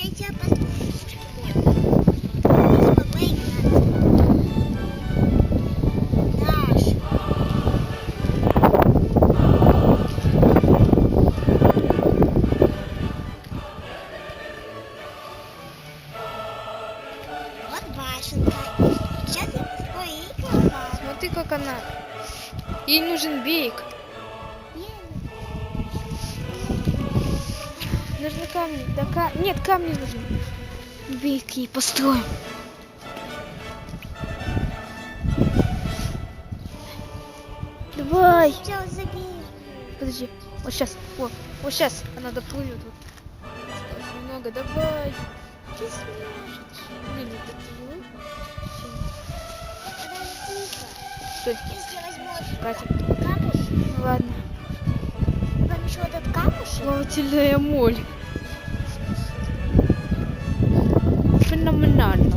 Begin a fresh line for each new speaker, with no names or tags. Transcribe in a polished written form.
я тебя послушаю. Успокой, Наш. Вот башенка. Сейчас я построю ей кровать.
Смотри, как она. Ей нужен берег. Нужны камни. Да, нет, камни нужны. Берег ей построим. Давай.
Все, забей.
Подожди. Вот сейчас. Вот сейчас она доплывет. Вот. Осталось немного. Давай.
Ты сможешь.
Блин, это тяжело.
Подожди-ка.
Стой.
Если возьму вот
Катя.
камушек,
Ну ладно.
потом еще вот этот камушек,
Плавательная моль. Феноменально.